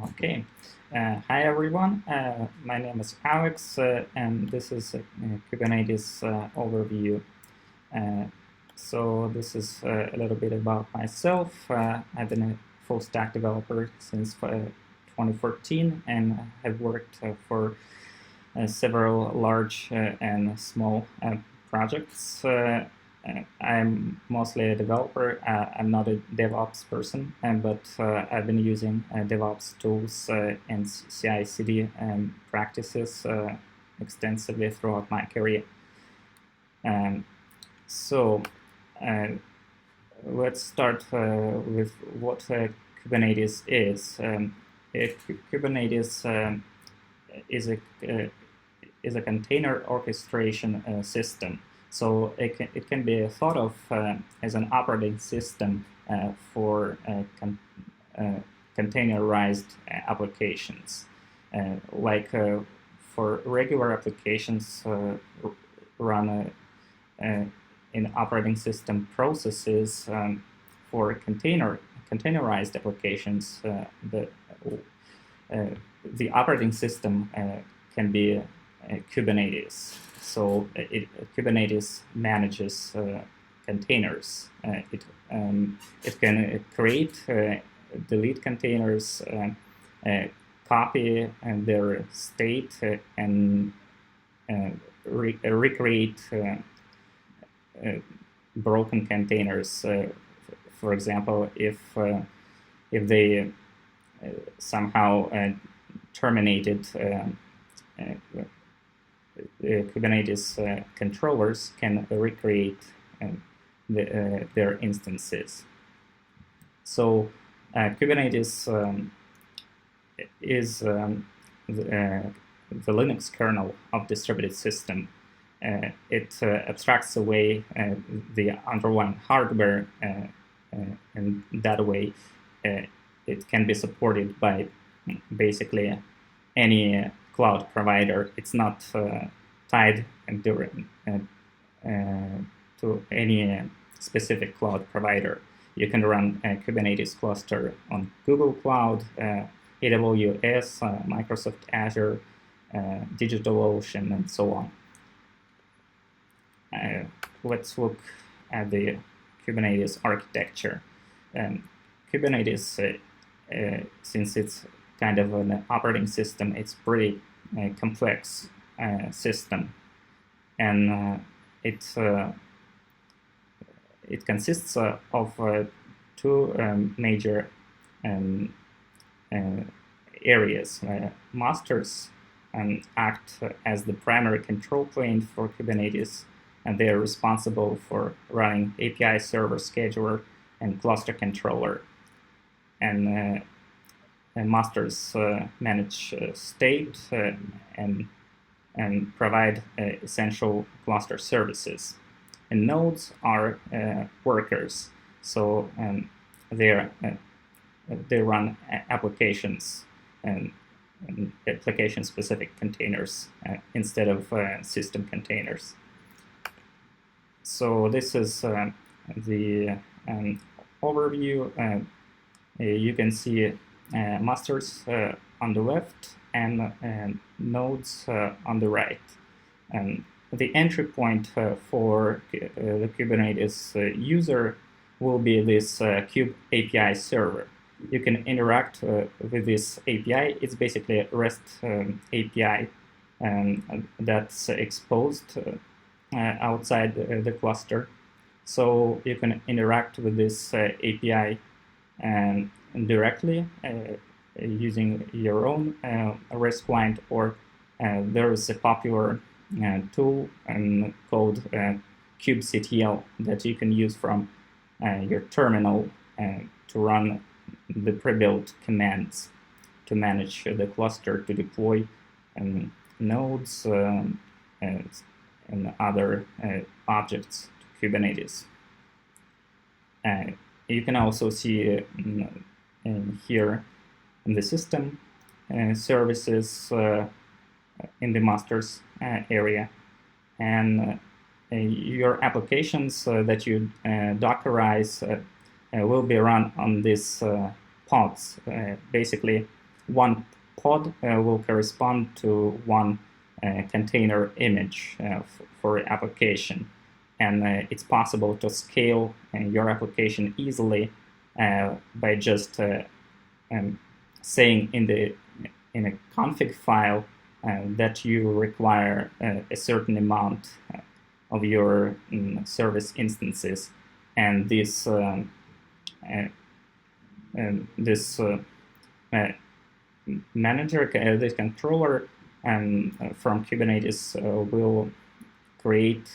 Okay. Hi everyone. My name is Alex, and this is a Kubernetes overview. Uh, so this is a little bit about myself. I've been a full stack developer since 2014, and have worked for several large and small projects. I'm mostly a developer. I'm not a DevOps person, but I've been using DevOps tools and CI/CD practices extensively throughout my career. So let's start with what Kubernetes is. Kubernetes is a container orchestration system. So it can be thought of as an operating system for containerized applications. Like for regular applications run in operating system processes, for containerized applications, the operating system can be Kubernetes. So Kubernetes manages containers. It can create, delete containers, copy their state, and recreate broken containers. For example, if they somehow terminated, Kubernetes controllers can recreate their instances. So Kubernetes is the Linux kernel of distributed system. It abstracts away the underlying hardware, and that way it can be supported by basically any cloud provider. It's not tied to any specific cloud provider. You can run a Kubernetes cluster on Google Cloud, AWS, Microsoft Azure, DigitalOcean, and so on. Let's look at the Kubernetes architecture. Kubernetes, since it's kind of an operating system, it's pretty complex system, and it consists of two major areas. Masters act as the primary control plane for Kubernetes, and they are responsible for running API server scheduler and cluster controller. And masters manage state and provide essential cluster services. And nodes are workers, so they run applications and application-specific containers instead of system containers. So this is the overview. You can see masters on the left and nodes on the right. And the entry point for the Kubernetes user will be this Kube API server. You can interact with this API. It's basically a REST API that's exposed outside the cluster. So you can interact with this API directly using your own REST client, or there is a popular tool called kubectl that you can use from your terminal to run the pre-built commands to manage the cluster, to deploy nodes and other objects to Kubernetes. You can also see here in the system services in the masters area, and your applications that you Dockerize will be run on these pods. Basically, one pod will correspond to one container image for application. And it's possible to scale your application easily by just saying in a config file that you require a certain amount of your service instances, and this manager, this controller from Kubernetes will create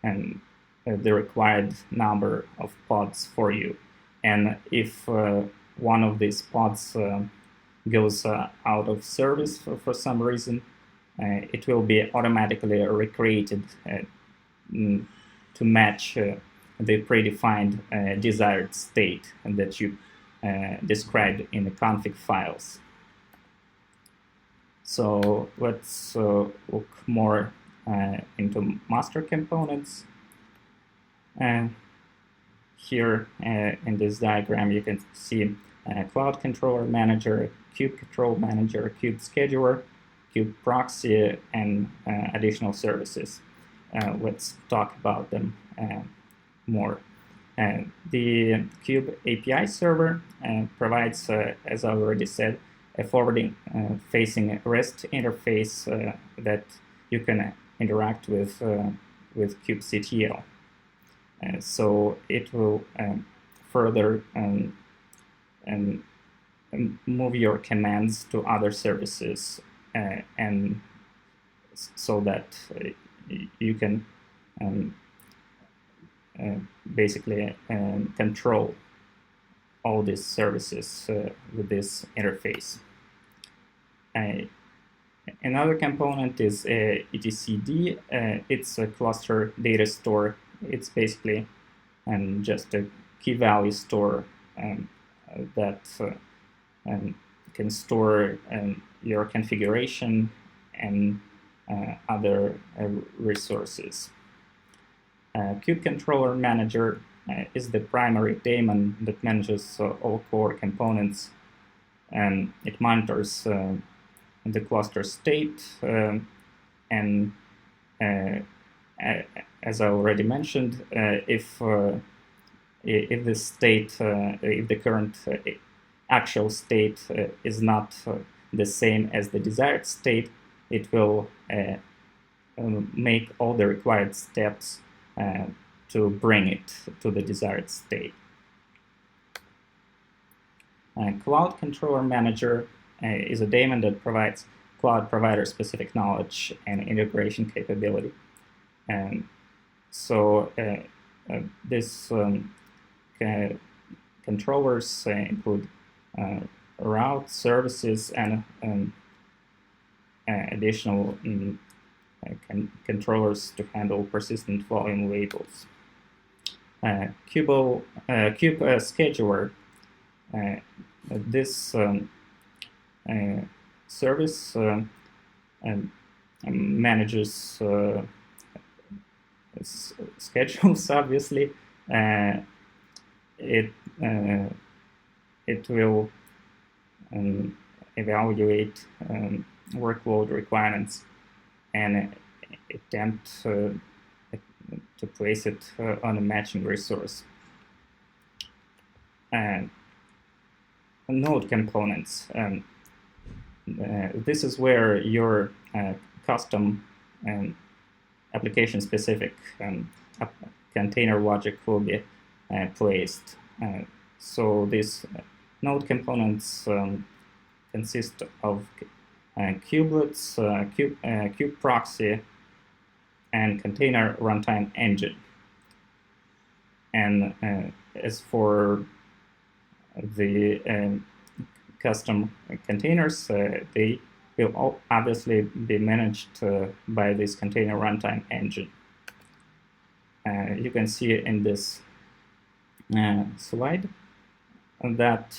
the required number of pods for you. And if one of these pods goes out of service for some reason, it will be automatically recreated to match the predefined desired state that you described in the config files. So let's look more into master components. Here in this diagram, you can see Cloud Controller Manager, Kube Control Manager, Kube Scheduler, Kube Proxy, and additional services. Let's talk about them more. The Kube API server provides, as I already said, a forwarding-facing REST interface that you can interact with kubectl. So it will further move your commands to other services, and so that you can basically control all these services with this interface. Another component is etcd. It's a cluster data store. It's basically just a key value store that can store your configuration and other resources. Kube Controller Manager is the primary daemon that manages all core components, and it monitors the cluster state and as I already mentioned, if the state, if the current actual state is not the same as the desired state, it will make all the required steps to bring it to the desired state. Cloud Controller Manager is a daemon that provides cloud provider-specific knowledge and integration capability. So this controllers include route services and additional controllers to handle persistent volume labels. Kube Scheduler. This service manages schedules. Obviously, it will evaluate workload requirements and attempt to place it on a matching resource. Node components. This is where your custom application-specific container logic will be placed. So these node components consist of kubelets, kube proxy, and container runtime engine. And as for the custom containers, they will obviously be managed by this container runtime engine. You can see in this slide that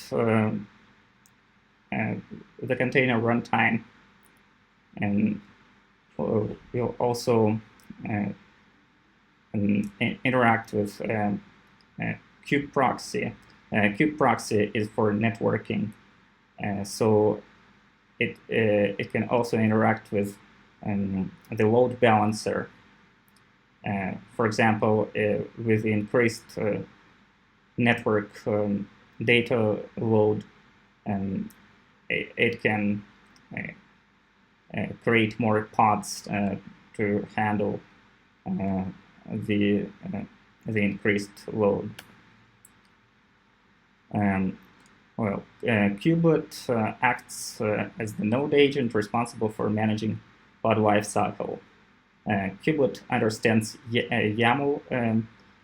the container runtime and will also interact with kube proxy. Kube proxy is for networking, so it can also interact with the load balancer. For example, with increased network data load, it can create more pods to handle the increased load. Kubelet acts as the node agent responsible for managing pod lifecycle. Kubelet understands YAML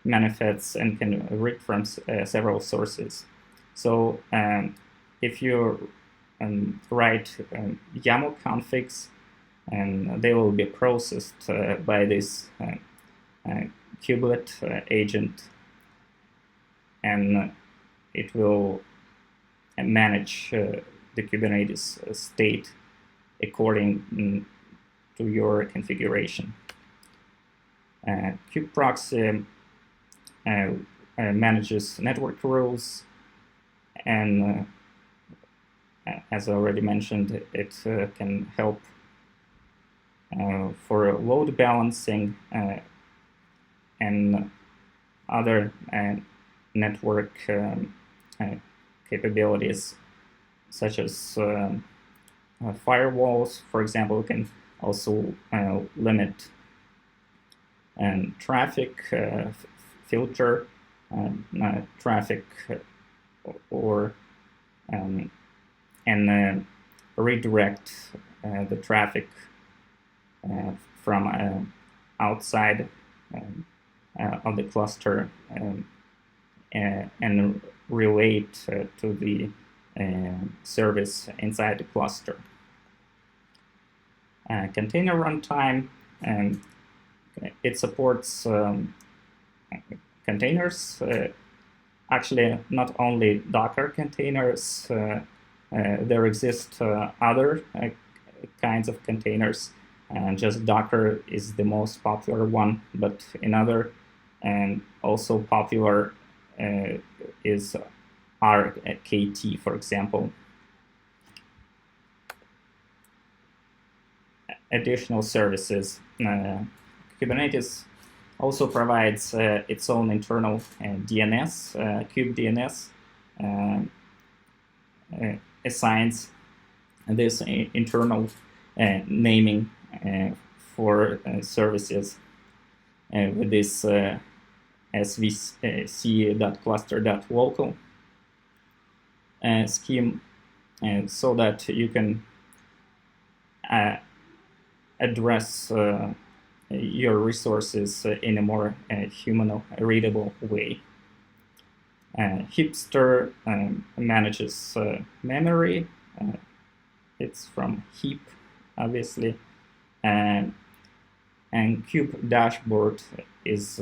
manifests and can read from several sources. So if you write YAML configs, and they will be processed by this kubelet agent, and it will manage the Kubernetes state according to your configuration. kubeproxy manages network rules, and as I already mentioned, it can help for load balancing and other network capabilities, such as firewalls. For example, can also limit traffic, filter traffic, or and redirect the traffic from outside of the cluster and relate to the service inside the cluster. Container runtime, it supports containers. Actually, not only Docker containers, there exist other kinds of containers. Just Docker is the most popular one, but another and also popular is RKT, for example. Additional services. Kubernetes also provides its own internal DNS. kubedns assigns this internal naming for services with this svc.cluster.local scheme, so that you can address your resources in a more human-readable way. Heapster manages memory. It's from heap, obviously. And Kube Dashboard is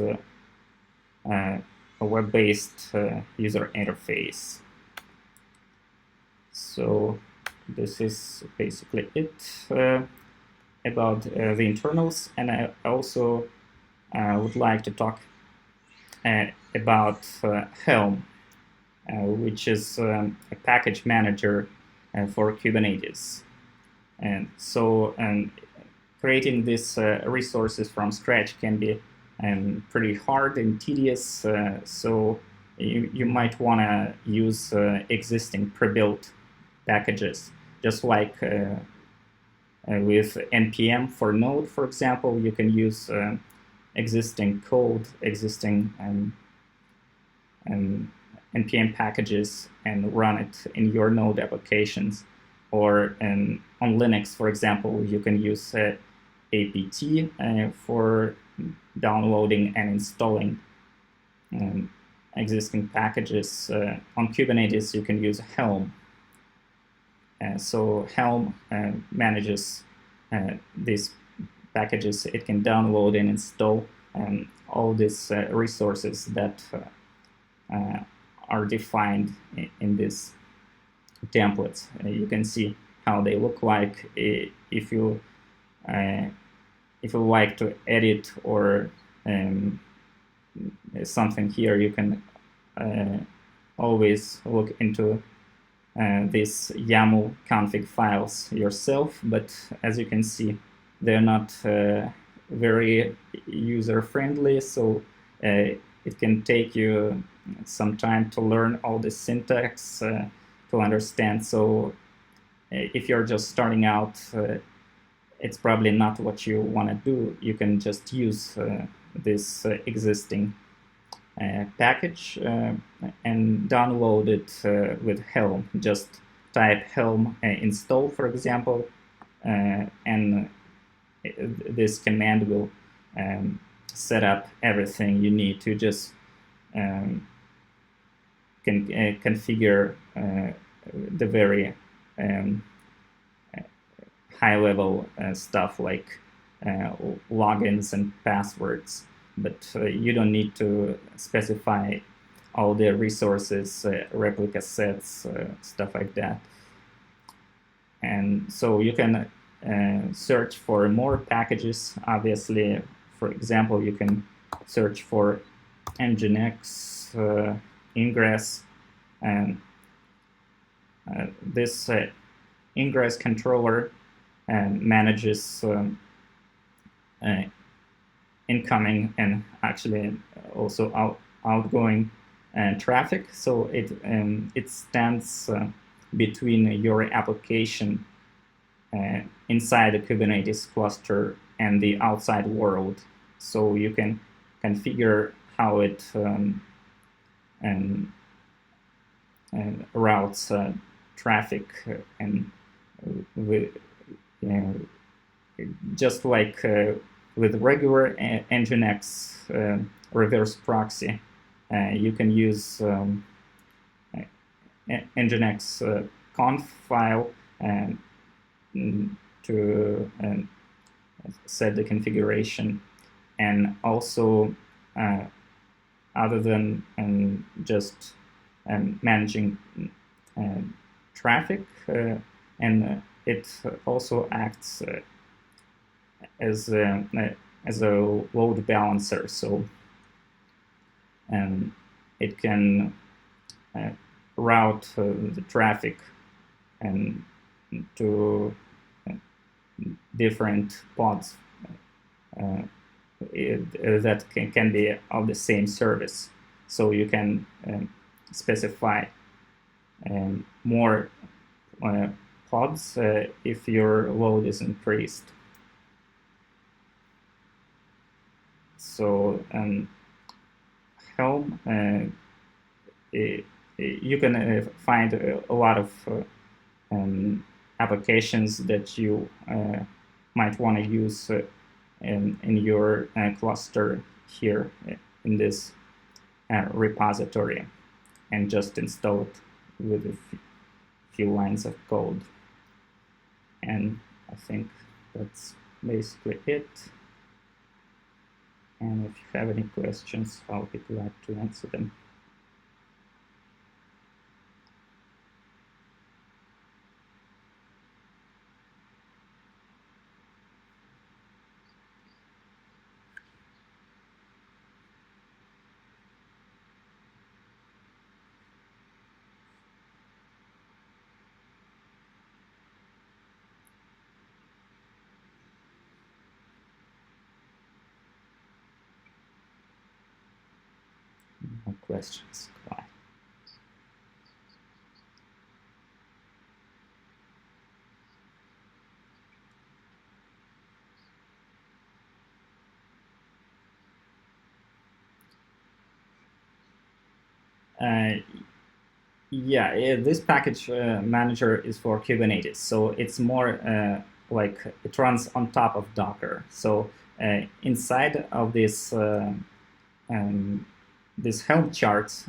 a web-based user interface. So this is basically it about the internals, and I also would like to talk about Helm, which is a package manager for Kubernetes. And so creating these resources from scratch can be pretty hard and tedious, so you might want to use existing pre-built packages, just like with NPM for Node, for example. You can use existing code, existing NPM packages, and run it in your Node applications. Or on Linux, for example, you can use apt for downloading and installing existing packages. On Kubernetes, you can use Helm. So Helm manages these packages. It can download and install all these resources that are defined in these templates. You can see how they look like. If you like to edit or something here, you can always look into these YAML config files yourself, but as you can see, they're not very user-friendly, so it can take you some time to learn all the syntax to understand. So if you're just starting out, it's probably not what you want to do. You can just use this existing package and download it with Helm. Just type Helm install, for example, and this command will set up everything you need to just configure the very high-level stuff like logins and passwords, but you don't need to specify all the resources, replica sets, stuff like that. And so you can search for more packages. Obviously, for example, you can search for Nginx, Ingress, and this Ingress controller manages incoming and actually also outgoing traffic. So it stands between your application inside the Kubernetes cluster and the outside world. So you can configure how it routes traffic and just like with regular Nginx reverse proxy, you can use Nginx conf file to set the configuration, and also other than just managing traffic, and it also acts as a load balancer. So it can route the traffic and to different pods that can be of the same service. So you can specify more pods if your load is increased. So Helm, you can find a lot of applications that you might want to use in your cluster here in this repository, and just install it with a few lines of code. And I think that's basically it. And if you have any questions, I'll be glad to answer them. No questions. Bye. Yeah, this package manager is for Kubernetes, so it's more like it runs on top of Docker. So inside of this Helm charts,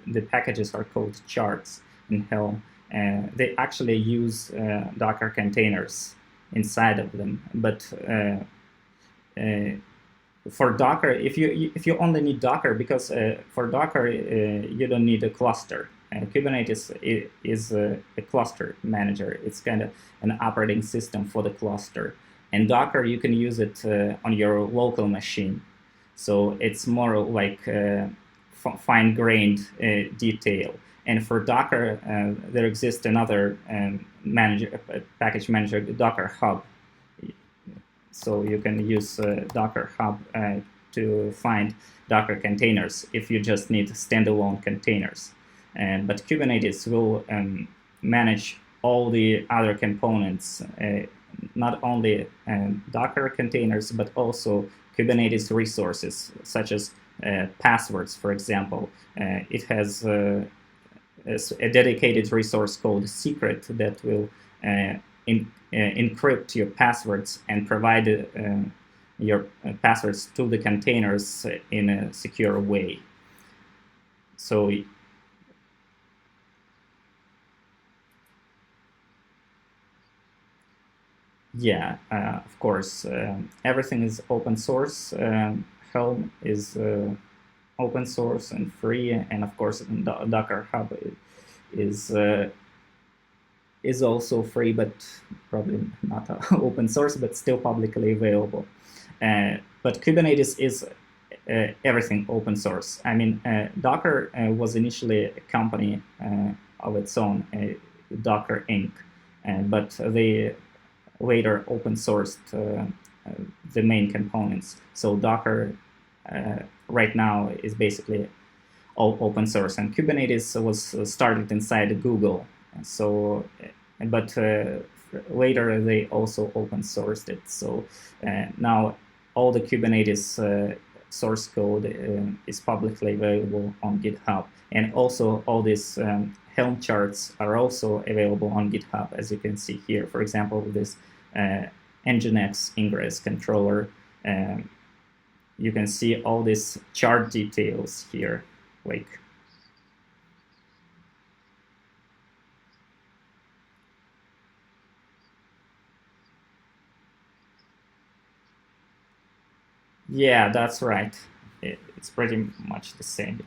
the packages are called charts in Helm. They actually use Docker containers inside of them, but for Docker, if you only need Docker, because for Docker you don't need a cluster. Kubernetes is a cluster manager. It's kind of an operating system for the cluster. And Docker, you can use it on your local machine. So it's more like fine-grained detail. And for Docker, there exists another package manager, Docker Hub. So you can use Docker Hub to find Docker containers if you just need standalone containers. But Kubernetes will manage all the other components, not only Docker containers, but also Kubernetes resources, such as passwords, for example. It has a dedicated resource called Secret that will encrypt your passwords and provide your passwords to the containers in a secure way. So yeah, of course, everything is open source. Helm is open source and free, and of course, Docker Hub is also free, but probably not open source, but still publicly available. But Kubernetes is everything open source. I mean, Docker was initially a company of its own, Docker Inc., but they later open sourced the main components. So Docker right now is basically all open source, and Kubernetes was started inside Google. So, but later they also open sourced it. So now all the Kubernetes source code is publicly available on GitHub, and also all these Helm charts are also available on GitHub, as you can see here. For example, this Nginx ingress controller. You can see all these chart details here, like yeah, that's right. It's pretty much the same.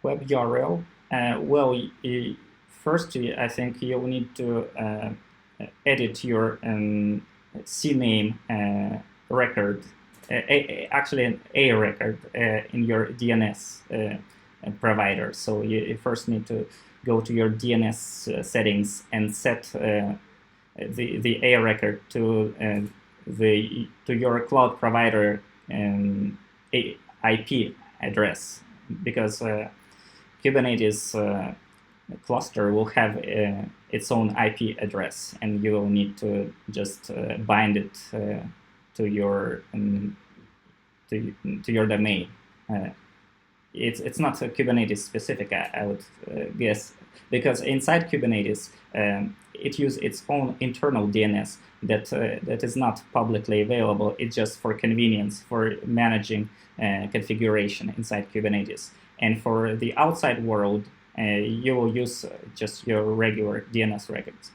Web URL. Well, first, I think you'll need to edit your CNAME record, actually an A record in your DNS provider. So you first need to go to your DNS settings and set the A record to your cloud provider IP address, because Kubernetes cluster will have its own IP address, and you will need to just bind it to your domain. It's not Kubernetes specific, I would guess, because inside Kubernetes it uses its own internal DNS that is not publicly available. It's just for convenience, for managing configuration inside Kubernetes. And for the outside world, you will use just your regular DNS records.